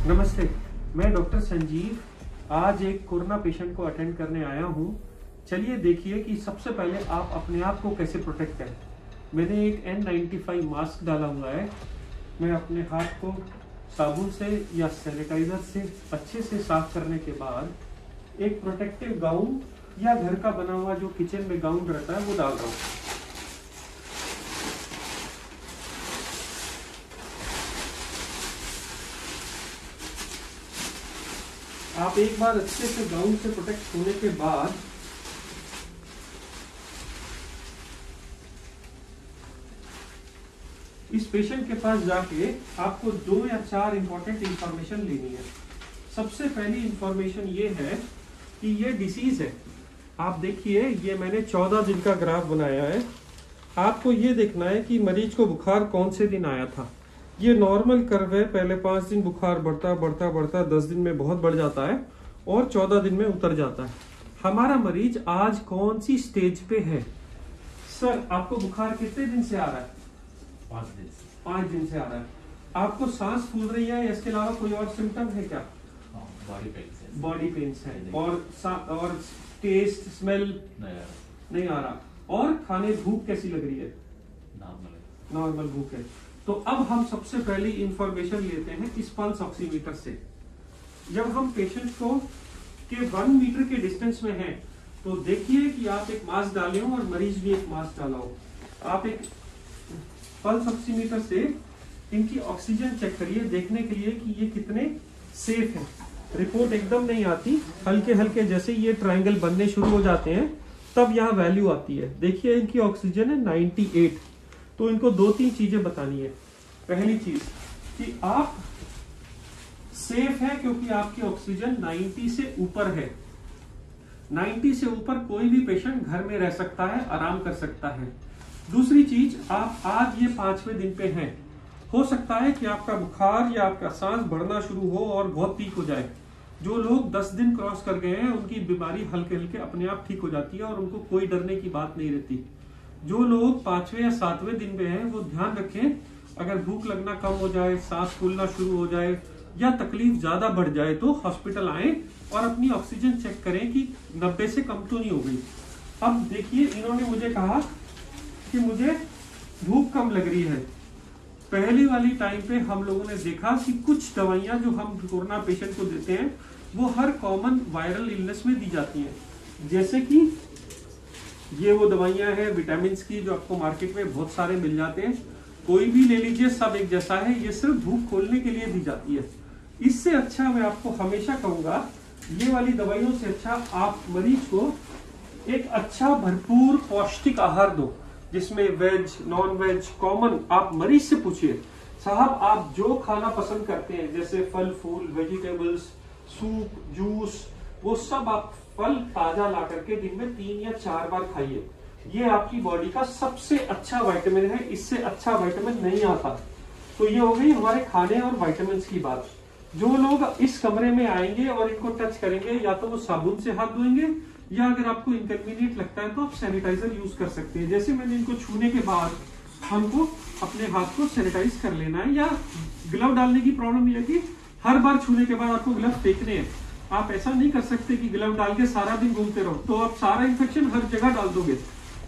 नमस्ते, मैं डॉक्टर संजीव आज एक कोरोना पेशेंट को अटेंड करने आया हूँ। चलिए देखिए कि सबसे पहले आप अपने आप को कैसे प्रोटेक्ट करें। मैंने एक N95 मास्क डाला हुआ है। मैं अपने हाथ को साबुन से या सैनिटाइजर से अच्छे से साफ करने के बाद एक प्रोटेक्टिव गाउन या घर का बना हुआ जो किचन में गाउन रहता है वो डाल रहा हूँ। आप एक बार अच्छे से गाउन से प्रोटेक्ट होने के बाद इस पेशेंट के पास जाके आपको 2 या 4 इंपॉर्टेंट इंफॉर्मेशन लेनी है। सबसे पहली इंफॉर्मेशन ये है कि ये डिसीज है। आप देखिए, ये मैंने 14 दिन का ग्राफ बनाया है। आपको ये देखना है कि मरीज को बुखार कौन से दिन आया था। ये नॉर्मल कर्व है। पहले 5 दिन बुखार बढ़ता बढ़ता बढ़ता 10 दिन में बहुत बढ़ जाता है और 14 दिन में उतर जाता है। हमारा मरीज आज कौन सी स्टेज पे है? सर, आपको बुखार कितने दिन से आ रहा है? 5 दिन से आ रहा है। आपको सांस फूल रही है या इसके अलावा कोई और सिम्टम है क्या? बॉडी पेन्स है और टेस्ट स्मेल नहीं आ रहा। और खाने भूख कैसी लग रही है? नॉर्मल भूख है। तो अब हम सबसे पहली इंफॉर्मेशन लेते हैं इस पल्स ऑक्सीमीटर से। जब हम पेशेंट को के 1 मीटर के डिस्टेंस में हैं, तो देखिए कि आप एक मास्क डाले हो और मरीज भी एक मास्क डाला हो। आप एक पल्स ऑक्सीमीटर से इनकी ऑक्सीजन चेक करिए, देखने के लिए कि ये कितने सेफ है। रिपोर्ट एकदम नहीं आती, हल्के हल्के जैसे ये ट्रायंगल बनने शुरू हो जाते हैं तब यहाँ वैल्यू आती है। देखिए इनकी ऑक्सीजन है 98। तो इनको 2-3 चीजें बतानी है। पहली चीज कि आप सेफ है क्योंकि आपकी ऑक्सीजन 90 से ऊपर है। 90 से ऊपर कोई भी पेशेंट घर में रह सकता है, आराम कर सकता है। दूसरी चीज, आप आज ये 5वें दिन पे हैं। हो सकता है कि आपका बुखार या आपका सांस बढ़ना शुरू हो और बहुत पीक हो जाए। जो लोग 10 दिन क्रॉस कर गए हैं उनकी बीमारी हल्के हल्के अपने आप ठीक हो जाती है और उनको कोई डरने की बात नहीं रहती। जो लोग 5वें या 7वें दिन पे हैं वो ध्यान रखें, अगर भूख लगना कम हो जाए, सांस फूलना शुरू हो जाए या तकलीफ ज्यादा बढ़ जाए तो हॉस्पिटल आए और अपनी ऑक्सीजन चेक करें कि 90 से कम तो नहीं हो गई। अब देखिए, इन्होंने मुझे कहा कि मुझे भूख कम लग रही है। पहली वाली टाइम पे हम लोगों ने देखा कि कुछ दवाइयां जो हम कोरोना पेशेंट को देते हैं वो हर कॉमन वायरल इलनेस में दी जाती हैं। जैसे कि ये वो दवाइयां हैं विटामिन की जो आपको मार्केट में बहुत सारे मिल जाते हैं। कोई भी ले लीजिए, सब एक जैसा है। ये सिर्फ भूख खोलने के लिए दी जाती है। इससे अच्छा मैं आपको हमेशा कहूंगा, ये वाली दवाइयों से अच्छा आप मरीज को एक अच्छा भरपूर पौष्टिक आहार दो, जिसमें वेज नॉन वेज कॉमन। आप मरीज से पूछिए, साहब आप जो खाना पसंद करते हैं जैसे फल फूल, वेजिटेबल्स, सूप, जूस, वो सब आप फल ताजा ला करके दिन में 3 या 4 बार खाइए। ये आपकी बॉडी का सबसे अच्छा विटामिन है, इससे अच्छा विटामिन नहीं आता। तो ये हो गई हमारे खाने और विटामिन की बात। जो लोग इस कमरे में आएंगे और इनको टच करेंगे, या तो वो साबुन से हाथ धोएंगे या अगर आपको इनकन्वीनियंट लगता है तो आप सैनिटाइजर यूज कर सकते हैं। जैसे मैंने इनको छूने के बाद हमको अपने हाथ को सैनिटाइज कर लेना है। या ग्लव डालने की प्रॉब्लम ये है कि हर बार छूने के बाद आपको ग्लव फेंकने हैं। आप ऐसा नहीं कर सकते कि ग्लव डाल के सारा दिन घूमते रहो, तो आप सारा इन्फेक्शन हर जगह डाल दोगे।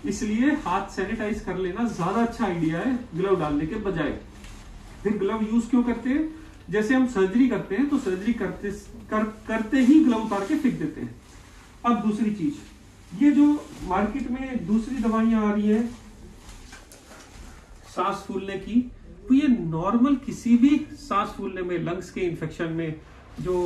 इसलिए हाथ सैनिटाइज कर लेना ज्यादा अच्छा आइडिया है ग्लव डालने के बजाय। फिर ग्लव यूज क्यों करते हैं? जैसे हम सर्जरी करते हैं तो सर्जरी करते ही ग्लव उतार के फेंक देते हैं। अब दूसरी चीज, ये जो मार्केट में दूसरी दवाइयां आ रही हैं सांस फूलने की, तो ये नॉर्मल किसी भी सांस फूलने में, लंग्स के इन्फेक्शन में जो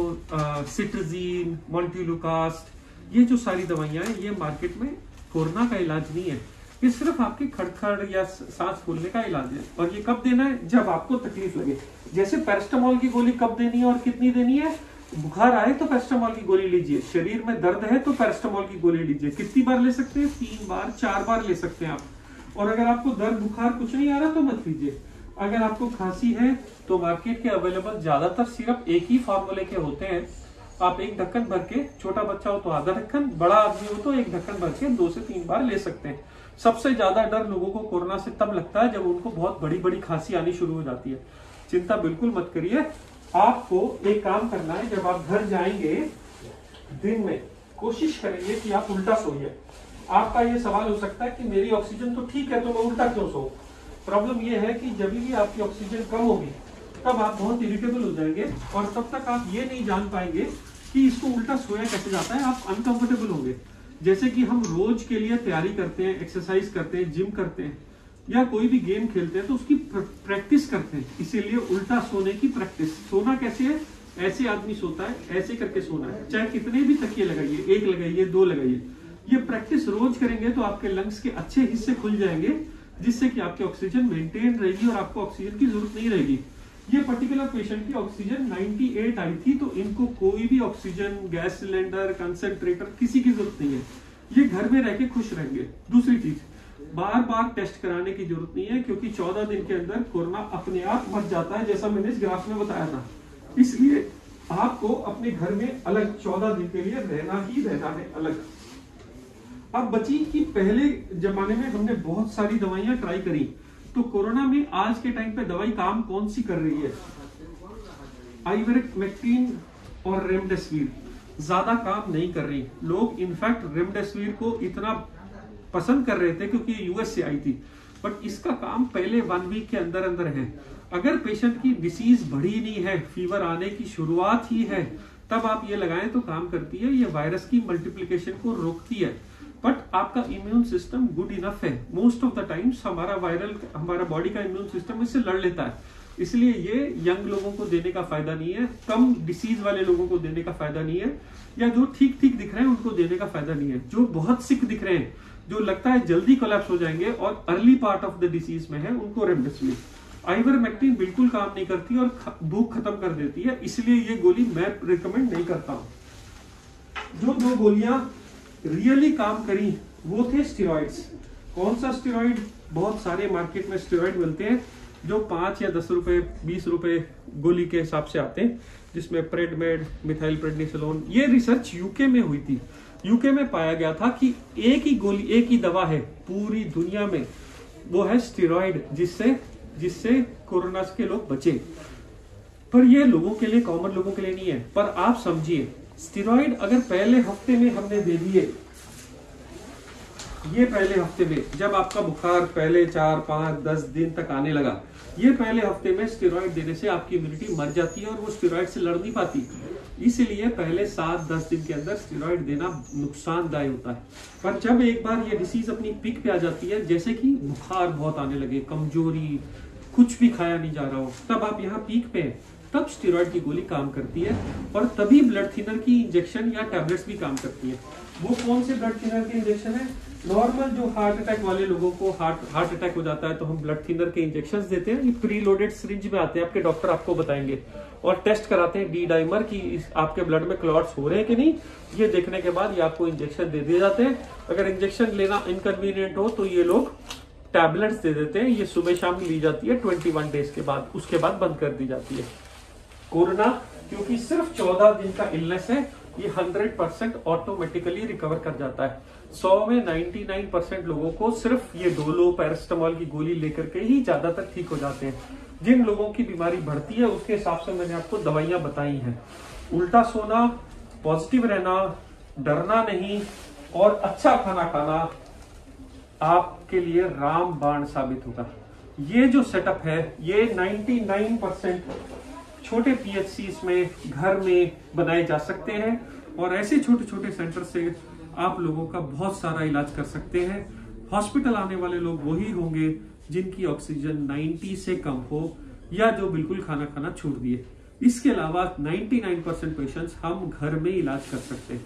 सिट्रजीन, मोंटेलुकास्ट, ये जो सारी दवाइयां हैं ये मार्केट में कोरोना का इलाज नहीं है। ये सिर्फ आपके खड़खड़ या सांस फूलने का इलाज है। और ये कब देना है? जब आपको तकलीफ लगे। जैसे पैरास्टामोल की गोली कब देनी है और कितनी देनी है? बुखार आए तो पैरास्टामोल की गोली लीजिए, शरीर में दर्द है तो पैरास्टामोल की गोली लीजिए। कितनी बार ले सकते हैं? 3 बार 4 बार ले सकते हैं आप। और अगर आपको दर्द बुखार कुछ नहीं आ रहा तो मत लीजिए। अगर आपको खांसी है तो मार्केट के अवेलेबल ज्यादातर सिर्फ एक ही फार्मूले के होते हैं। आप एक ढक्कन भर के, छोटा बच्चा हो तो आधा ढक्कन, बड़ा आदमी हो तो एक ढक्कन भर के 2 से 3 बार ले सकते हैं। सबसे ज्यादा डर लोगों को कोरोना से तब लगता है जब उनको बहुत बड़ी बड़ी खांसी आनी शुरू हो जाती है। चिंता बिल्कुल मत करिए, आपको एक काम करना है, जब आप घर जाएंगे दिन में कोशिश करेंगे कि आप उल्टा सोइए। आपका ये सवाल हो सकता है कि मेरी ऑक्सीजन तो ठीक है तो मैं उल्टा क्यों सो। प्रॉब्लम ये है कि जब भी आपकी ऑक्सीजन कम होगी तब आप बहुत इरिटेबल हो जाएंगे और तब तक आप ये नहीं जान पाएंगे कि इसको उल्टा सोया कैसे जाता है। आप अनकंफर्टेबल होंगे। जैसे कि हम रोज के लिए तैयारी करते हैं, एक्सरसाइज करते हैं, जिम करते हैं या कोई भी गेम खेलते हैं तो उसकी प्रैक्टिस करते हैं। इसीलिए उल्टा सोने की प्रैक्टिस। सोना कैसे है? ऐसे आदमी सोता है, ऐसे करके सोना है। चाहे कितने भी तकिए लगाइए, 1 लगाइए, 2 लगाइए, ये प्रैक्टिस रोज करेंगे तो आपके लंग्स के अच्छे हिस्से खुल जाएंगे, जिससे कि आपकी ऑक्सीजन मेंटेन रहेगी और आपको ऑक्सीजन की जरूरत नहीं रहेगी। ये पर्टिकुलर पेशेंट की ऑक्सीजन 98 आई थी, तो इनको कोई भी ऑक्सीजन, गैस सिलेंडर, कंसंट्रेटर किसी की जरूरत नहीं है। ये घर में रह के खुश रहेंगे। दूसरी चीज, बार बार टेस्ट कराने की जरूरत नहीं है, क्योंकि 14 दिन के अंदर कोरोना अपने आप मर जाता है, जैसा मैंने इस ग्राफ में बताया था। इसलिए आपको अपने घर में अलग 14 दिन के लिए रहना ही रहना है अलग। अब बची कि पहले जमाने में हमने बहुत सारी दवाइयां ट्राई करी, तो कोरोना में आज के टाइम पे दवाई काम कौन सी कर रही है? आइवरमेक्टिन और रेमडेसिविर ज्यादा काम नहीं कर रही। लोग इनफैक्ट रेमडेसिविर को इतना पसंद कर रहे थे क्योंकि यूएस से आई थी, बट इसका काम पहले 1 वीक के अंदर अंदर है। अगर पेशेंट की डिसीज बढ़ी नहीं है, फीवर आने की शुरुआत ही है, तब आप ये लगाएं तो काम करती है। ये वायरस की मल्टीप्लिकेशन को रोकती है, बट आपका इम्यून सिस्टम गुड इनफ है। मोस्ट ऑफ द टाइम्स हमारा बॉडी का इम्यून सिस्टम इससे लड़ लेता है। इसलिए ये यंग लोगों को देने का फायदा नहीं है, कम डिसीज वाले लोगों को देने का फायदा नहीं है, या जो ठीक ठीक दिख रहे हैं उनको देने का फायदा नहीं है। जो बहुत सिक दिख रहे हैं, जो लगता है जल्दी कोलैप्स हो जाएंगे और early part of the disease में है, उनको रेमडेसिविर। आइवरमेक्टिन बिल्कुल काम नहीं करती और भूख खत्म कर देती है, इसलिए ये गोली मैं रिकमेंड नहीं करता हूं। जो 2 गोलियां रियली काम करी वो थे स्टेरॉइड्स। कौन सा स्टेरॉइड? बहुत सारे मार्केट में स्टेरॉइड मिलते हैं जो 5 या 10 रुपए, 20 रुपए गोली के हिसाब से आते हैं, जिसमें प्रेडमेड, मिथाइल प्रेडनिसोलोन। ये रिसर्च यूके में हुई थी। यूके में पाया गया था कि एक ही गोली, एक ही दवा है पूरी दुनिया में, वो है स्टेरॉइड, जिससे कोरोना के लोग बचे। पर ये लोगों के लिए, कॉमन लोगों के लिए नहीं है। पर आप समझिए, स्टेरॉइड अगर पहले हफ्ते में हमने दे दिए, ये पहले हफ्ते में, जब आपका बुखार पहले 4, 5, 10 दिन तक आने लगा, ये पहले हफ्ते में स्टेरॉइड देने से आपकी इम्यूनिटी मर जाती है और वो स्टेरॉइड से लड़ नहीं पाती। इसीलिए पहले 7-10 दिन के अंदर स्टेरॉइड देना नुकसानदायक होता है। पर जब एक बार ये डिसीज अपनी पीक पे आ जाती है, जैसे कि बुखार बहुत आने लगे, कमजोरी, कुछ भी खाया नहीं जा रहा हो, तब आप यहाँ पीक पे हैं, तब स्टेरॉइड की गोली काम करती है। और तभी ब्लड थिनर की इंजेक्शन या टैबलेट्स भी काम करती है। वो कौन से ब्लड थिनर के इंजेक्शन है? नॉर्मल जो हार्ट अटैक वाले लोगों को हार्ट अटैक हो जाता है तो हम ब्लड थिनर के इंजेक्शन देते हैं। ये प्री लोडेड सिरिंज में आते हैं, आपके डॉक्टर आपको बताएंगे, और टेस्ट कराते हैं डी डाइमर की आपके ब्लड में क्लॉट्स हो रहे हैं कि नहीं। ये देखने के बाद ये आपको इंजेक्शन दे दिए जाते हैं। अगर इंजेक्शन लेना इनकन्वीनियंट हो तो ये लोग टैबलेट्स दे देते हैं। ये सुबह शाम ली जाती है 21 डेज के बाद, उसके बाद बंद कर दी जाती है। कोरोना क्योंकि सिर्फ 14 दिन का इलनेस है, ये 100% ऑटोमेटिकली रिकवर कर जाता है। 100 में 99% लोगों को सिर्फ ये डोलो पैरासिटामोल की गोली लेकर के ही ज्यादातर ठीक हो जाते हैं। जिन लोगों की बीमारी बढ़ती है उसके हिसाब से मैंने आपको दवाइयां बताई हैं। उल्टा सोना, पॉजिटिव रहना, डरना नहीं और अच्छा खाना खाना आपके लिए रामबाण साबित होगा। ये जो सेटअप है, ये 99% छोटे पीएचसीज में, घर में बनाए जा सकते हैं, और ऐसे छोटे छोटे सेंटर से आप लोगों का बहुत सारा इलाज कर सकते हैं। हॉस्पिटल आने वाले लोग वही होंगे जिनकी ऑक्सीजन 90 से कम हो या जो बिल्कुल खाना खाना छोड़ दिए। इसके अलावा 99% पेशेंट्स हम घर में इलाज कर सकते हैं।